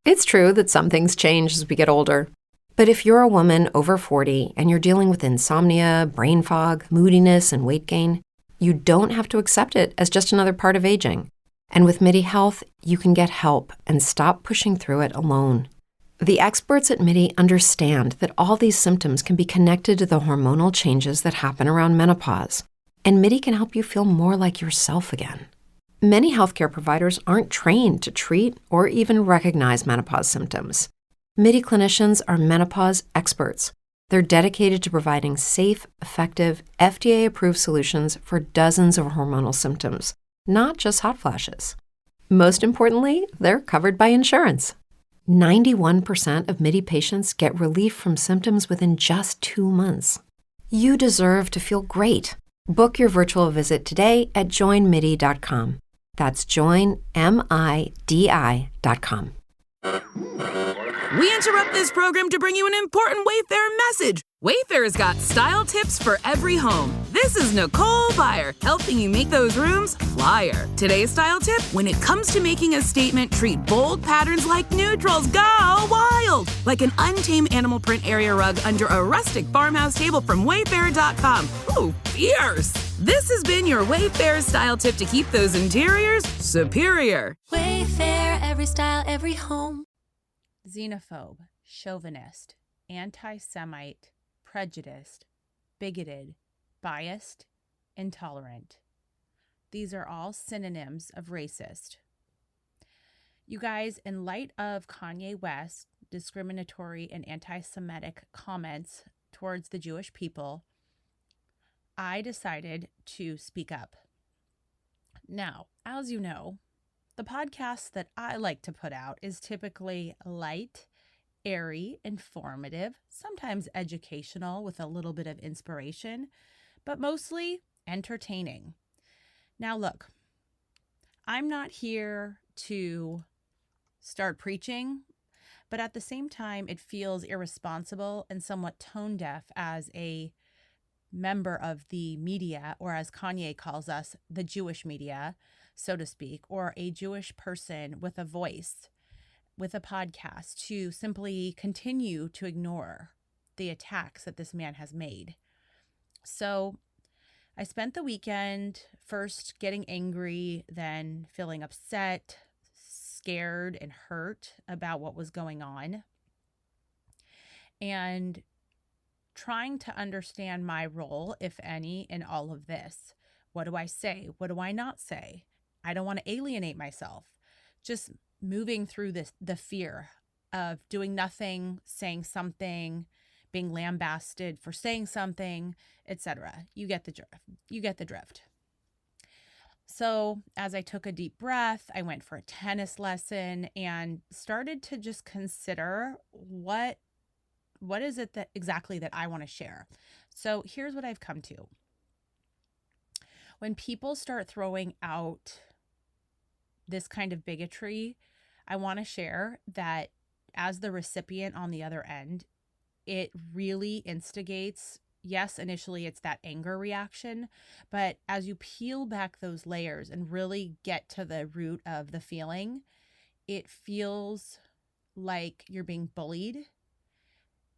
It's true that some things change as we get older. But if you're a woman over 40 and you're dealing with insomnia, brain fog, moodiness, and weight gain, you don't have to accept it as just another part of aging. And with MIDI Health, you can get help and stop pushing through it alone. The experts at MIDI understand that all these symptoms can be connected to the hormonal changes that happen around menopause, and MIDI can help you feel more like yourself again. Many healthcare providers aren't trained to treat or even recognize menopause symptoms. MIDI clinicians are menopause experts. They're dedicated to providing safe, effective, FDA-approved solutions for dozens of hormonal symptoms, not just hot flashes. Most importantly, they're covered by insurance. 91% of MIDI patients get relief from symptoms within just 2 months. You deserve to feel great. Book your virtual visit today at joinmidi.com. That's joinmidi.com. We interrupt this program to bring you an important Wayfair message. Wayfair's got style tips for every home. This is Nicole Byer, helping you make those rooms flyer. Today's style tip: when it comes to making a statement, treat bold patterns like neutrals. Go wild! Like an untamed animal print area rug under a rustic farmhouse table from Wayfair.com. Ooh, fierce! This has been your Wayfair style tip to keep those interiors superior. Wayfair, every style, every home. Xenophobe, chauvinist, anti-Semite, prejudiced, bigoted, biased, intolerant. These are all synonyms of racist. You guys, in light of Kanye West's discriminatory and anti-Semitic comments towards the Jewish people, I decided to speak up. Now, as you know, the podcast that I like to put out is typically light, airy, informative, sometimes educational with a little bit of inspiration, but mostly entertaining. Now look, I'm not here to start preaching, but at the same time, it feels irresponsible and somewhat tone deaf as a member of the media, or as Kanye calls us, the Jewish media, so to speak, or a Jewish person with a voice, with a podcast, to simply continue to ignore the attacks that this man has made. So I spent the weekend first getting angry, then feeling upset, scared, and hurt about what was going on, and trying to understand my role, if any, in all of this. What do I say? What do I not say? I don't want to alienate myself. Just moving through the fear of doing nothing, saying something, being lambasted for saying something, etc. You get the drift. You get the drift. So as I took a deep breath, I went for a tennis lesson and started to just consider what is it that exactly that I want to share. So here's what I've come to. When people start throwing out this kind of bigotry, I want to share that as the recipient on the other end, it really instigates, yes, initially it's that anger reaction, but as you peel back those layers and really get to the root of the feeling, it feels like you're being bullied.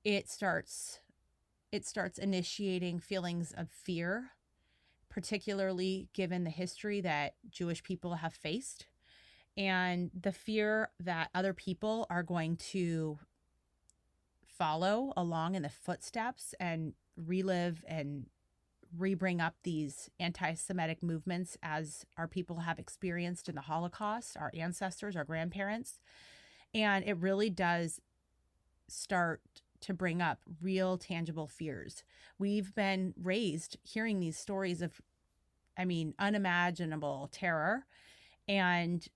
It starts initiating feelings of fear, particularly given the history that Jewish people have faced, and the fear that other people are going to follow along in the footsteps and relive and rebring up these anti-Semitic movements as our people have experienced in the Holocaust, our ancestors, our grandparents. And it really does start to bring up real tangible fears. We've been raised hearing these stories of, unimaginable terror, and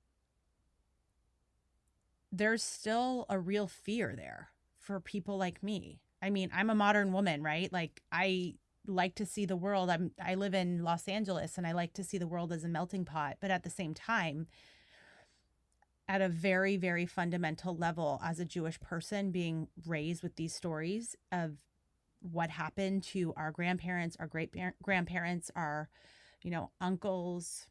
there's still a real fear there for people like me. I'm a modern woman, right? Like, I like to see the world. I live in Los Angeles and I like to see the world as a melting pot, but at the same time, at a very, very fundamental level, as a Jewish person being raised with these stories of what happened to our grandparents, our great grandparents, our, uncles,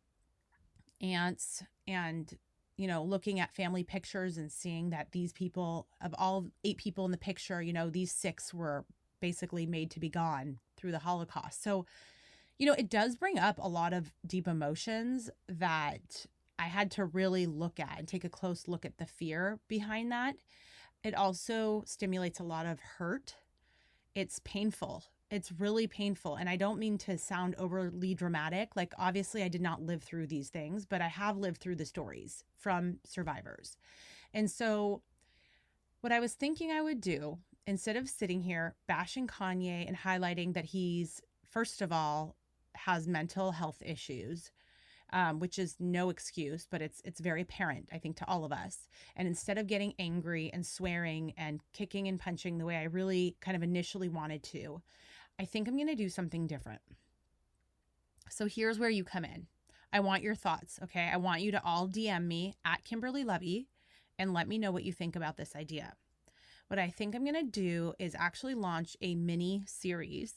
aunts, and, looking at family pictures and seeing that these people, of all 8 people in the picture, these 6 were basically made to be gone through the Holocaust. So, it does bring up a lot of deep emotions that I had to really look at and take a close look at the fear behind that. It also stimulates a lot of hurt. It's painful. It's really painful. And I don't mean to sound overly dramatic. Like, obviously, I did not live through these things, but I have lived through the stories from survivors. And so what I was thinking I would do, instead of sitting here bashing Kanye and highlighting that he's, first of all, has mental health issues, which is no excuse, but it's very apparent, I think, to all of us. And instead of getting angry and swearing and kicking and punching the way I really kind of initially wanted to, I think I'm going to do something different. So here's where you come in. I want your thoughts, okay? I want you to all DM me at Kimberly Levy and let me know what you think about this idea. What I think I'm going to do is actually launch a mini series.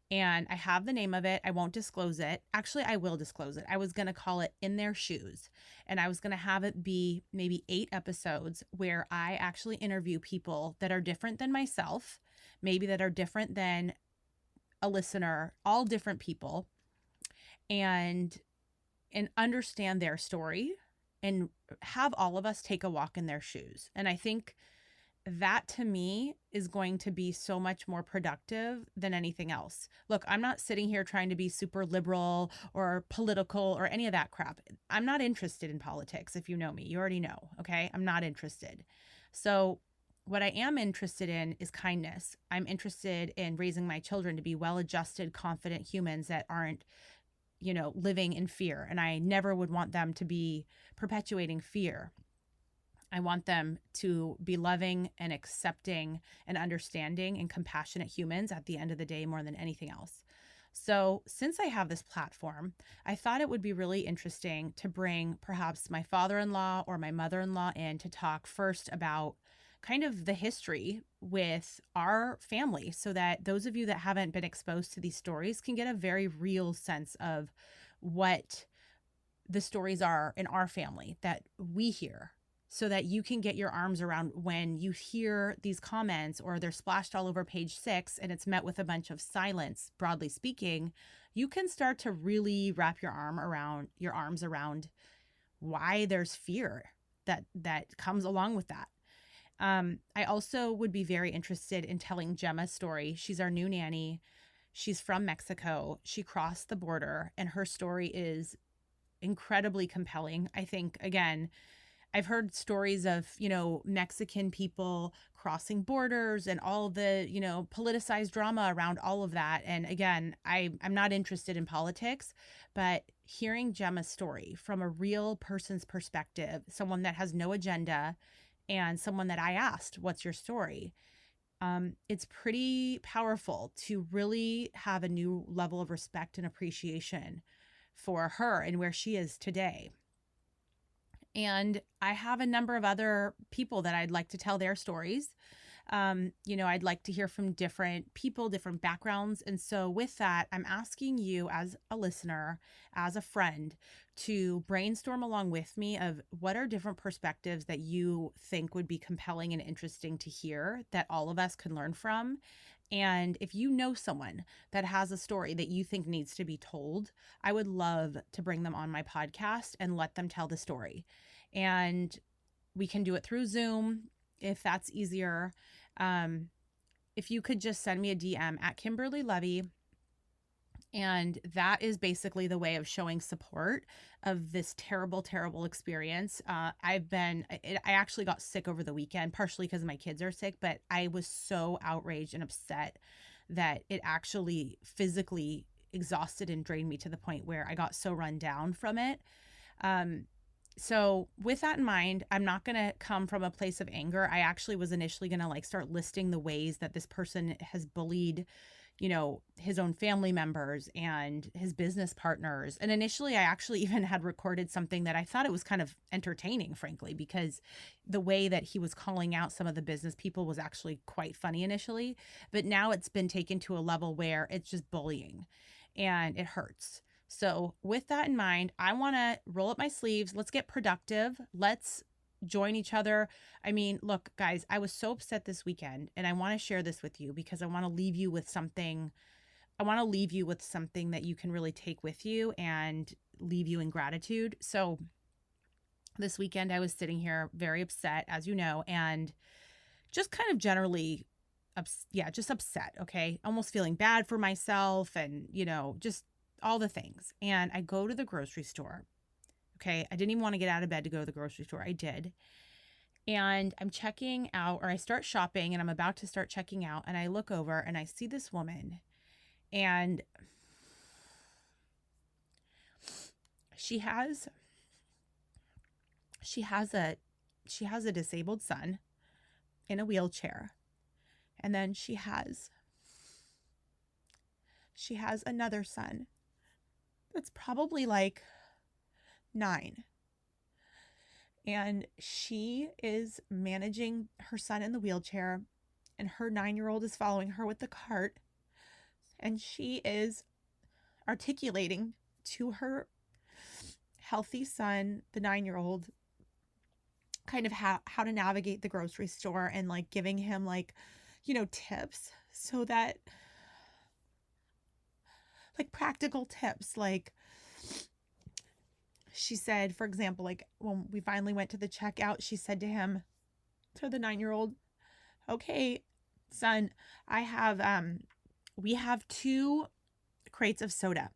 And I have the name of it. I won't disclose it. Actually, I will disclose it. I was going to call it In Their Shoes. And I was going to have it be maybe 8 episodes where I actually interview people that are different than myself, maybe that are different than a listener, all different people, and understand their story and have all of us take a walk in their shoes. And I think that, to me, is going to be so much more productive than anything else. Look, I'm not sitting here trying to be super liberal or political or any of that crap. I'm not interested in politics. If you know me, you already know, okay? I'm not interested. So what I am interested in is kindness. I'm interested in raising my children to be well-adjusted, confident humans that aren't, living in fear. And I never would want them to be perpetuating fear. I want them to be loving and accepting and understanding and compassionate humans at the end of the day more than anything else. So since I have this platform, I thought it would be really interesting to bring perhaps my father-in-law or my mother-in-law in to talk first about kind of the history with our family, so that those of you that haven't been exposed to these stories can get a very real sense of what the stories are in our family that we hear, so that you can get your arms around when you hear these comments or they're splashed all over page 6 and it's met with a bunch of silence, broadly speaking. You can start to really wrap your arms around why there's fear that comes along with that. I also would be very interested in telling Gemma's story. She's our new nanny. She's from Mexico. She crossed the border, and her story is incredibly compelling. I think, again, I've heard stories of, Mexican people crossing borders and all the, politicized drama around all of that. And again, I'm not interested in politics, but hearing Gemma's story from a real person's perspective, someone that has no agenda, and someone that I asked, what's your story? It's pretty powerful to really have a new level of respect and appreciation for her and where she is today. And I have a number of other people that I'd like to tell their stories. I'd like to hear from different people, different backgrounds. And so with that, I'm asking you as a listener, as a friend, to brainstorm along with me of what are different perspectives that you think would be compelling and interesting to hear that all of us can learn from. And if you know someone that has a story that you think needs to be told, I would love to bring them on my podcast and let them tell the story. And we can do it through Zoom if that's easier. If you could just send me a DM at Kimberly Levy. And that is basically the way of showing support of this terrible, terrible experience. I actually got sick over the weekend, partially because my kids are sick, but I was so outraged and upset that it actually physically exhausted and drained me to the point where I got so run down from it. So with that in mind, I'm not going to come from a place of anger. I actually was initially going to start listing the ways that this person has bullied, his own family members and his business partners. And initially, I actually even had recorded something that I thought it was kind of entertaining, frankly, because the way that he was calling out some of the business people was actually quite funny initially. But now it's been taken to a level where it's just bullying and it hurts. So with that in mind, I want to roll up my sleeves. Let's get productive. Let's join each other. I mean, look, guys, I was so upset this weekend, and I want to share this with you because I want to leave you with something. I want to leave you with something that you can really take with you and leave you in gratitude. So this weekend I was sitting here very upset, as you know, and just kind of generally just upset, okay? Almost feeling bad for myself and, just all the things. And I go to the grocery store. Okay, I didn't even want to get out of bed to go to the grocery store. I did. And I'm checking out, or I start shopping and I'm about to start checking out, and I look over and I see this woman, and she has a disabled son in a wheelchair. And then she has another son that's probably like 9. And she is managing her son in the wheelchair, and her 9-year-old is following her with the cart. And she is articulating to her healthy son, the 9-year-old, kind of how to navigate the grocery store, and like giving him like, tips, so that, like, practical tips. Like, she said, for example, like when we finally went to the checkout, she said to him, to the 9-year-old, okay, son, we have 2 crates of soda.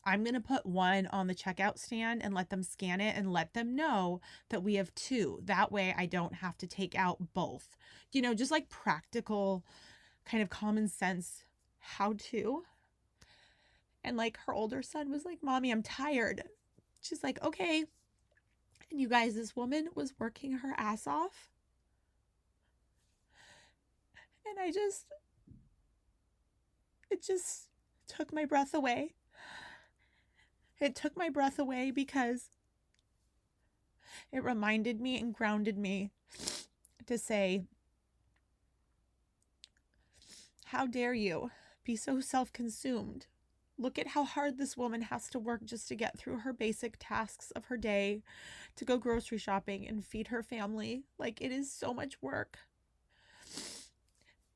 I'm going to put one on the checkout stand and let them scan it and let them know that we have 2. That way I don't have to take out both. Just like practical, kind of common sense how to. And like her older son was like, Mommy, I'm tired. She's like, okay. And you guys, this woman was working her ass off. And it just took my breath away. It took my breath away because it reminded me and grounded me to say, how dare you be so self-consumed? Look at how hard this woman has to work just to get through her basic tasks of her day, to go grocery shopping and feed her family. Like, it is so much work.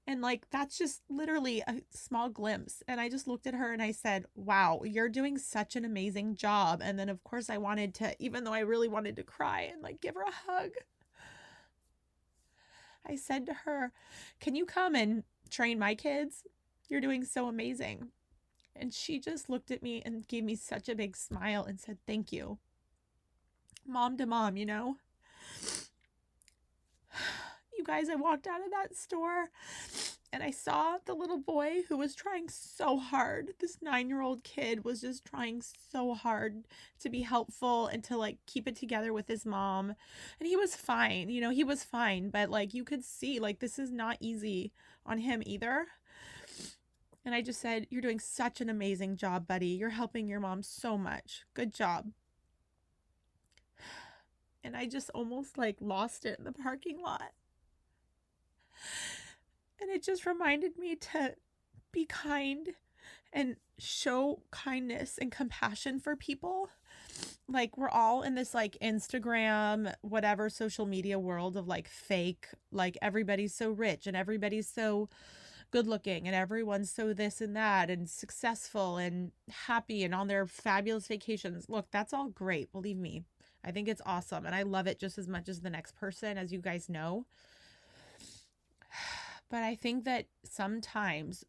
And like, that's just literally a small glimpse. And I just looked at her and I said, wow, you're doing such an amazing job. And then of course I wanted to, even though I really wanted to cry and like give her a hug, I said to her, can you come and train my kids? You're doing so amazing. And she just looked at me and gave me such a big smile and said, thank you. Mom to mom, You guys, I walked out of that store and I saw the little boy who was trying so hard. This 9-year-old kid was just trying so hard to be helpful and to like keep it together with his mom. And he was fine, he was fine. But like, you could see like, this is not easy on him either. And I just said, you're doing such an amazing job, buddy. You're helping your mom so much. Good job. And I just almost like lost it in the parking lot. And it just reminded me to be kind and show kindness and compassion for people. Like, we're all in this like Instagram, whatever social media world of like fake, like everybody's so rich and everybody's so good looking and everyone's so this and that and successful and happy and on their fabulous vacations. Look, that's all great. Believe me. I think it's awesome. And I love it just as much as the next person, as you guys know. But I think that sometimes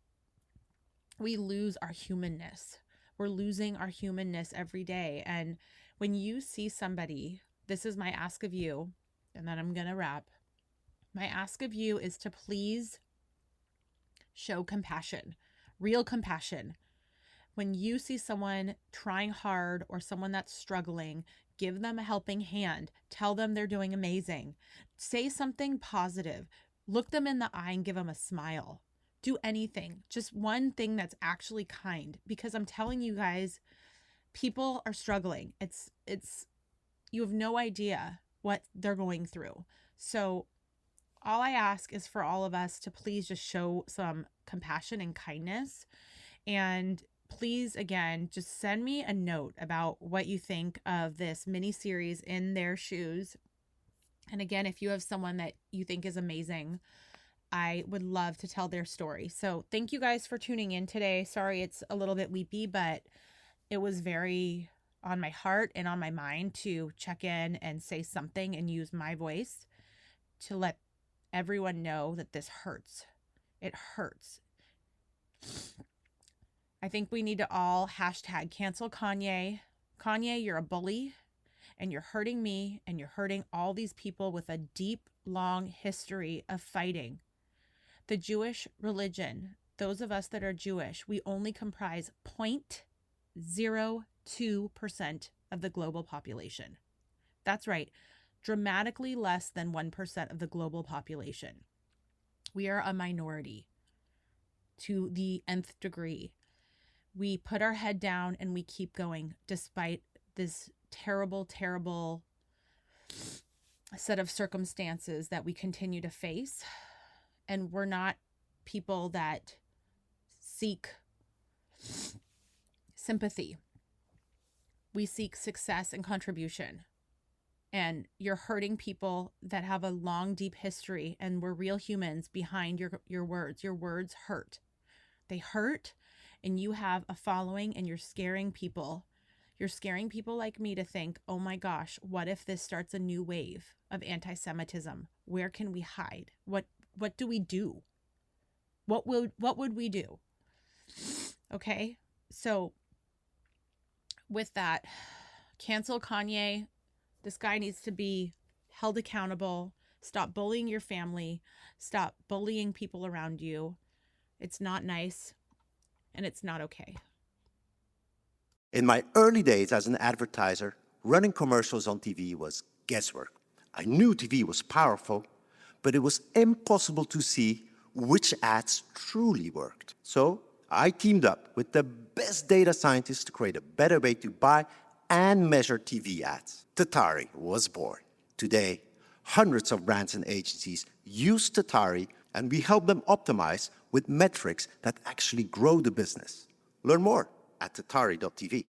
we lose our humanness. We're losing our humanness every day. And when you see somebody, this is my ask of you, and then I'm going to wrap. My ask of you is to please show compassion, real compassion. When you see someone trying hard or someone that's struggling, give them a helping hand. Tell them they're doing amazing. Say something positive. Look them in the eye and give them a smile. Do anything, just one thing that's actually kind, because I'm telling you guys, people are struggling. It's you have no idea what they're going through. So all I ask is for all of us to please just show some compassion and kindness. And please, again, just send me a note about what you think of this mini series, In Their Shoes. And again, if you have someone that you think is amazing, I would love to tell their story. So thank you guys for tuning in today. Sorry it's a little bit weepy, but it was very on my heart and on my mind to check in and say something and use my voice to let everyone know that this hurts. It hurts. I think we need to all hashtag cancel Kanye. Kanye, you're a bully and you're hurting me and you're hurting all these people with a deep, long history of fighting. The Jewish religion, those of us that are Jewish, we only comprise 0.02% of the global population. That's right, dramatically less than 1% of the global population. We are a minority to the nth degree. We put our head down and we keep going despite this terrible, terrible set of circumstances that we continue to face. And we're not people that seek sympathy. We seek success and contribution. And you're hurting people that have a long, deep history, and we're real humans behind your words. Your words hurt. They hurt, and you have a following, and you're scaring people. You're scaring people like me to think, oh my gosh, what if this starts a new wave of anti-Semitism? Where can we hide? What do we do? What would we do? Okay, so with that, cancel Kanye. This guy needs to be held accountable. Stop bullying your family. Stop bullying people around you. It's not nice, and it's not okay. In my early days as an advertiser, running commercials on TV was guesswork. I knew TV was powerful, but it was impossible to see which ads truly worked. So I teamed up with the best data scientists to create a better way to buy and measure TV ads. Tatari was born. Today, hundreds of brands and agencies use Tatari, and we help them optimize with metrics that actually grow the business. Learn more at tatari.tv.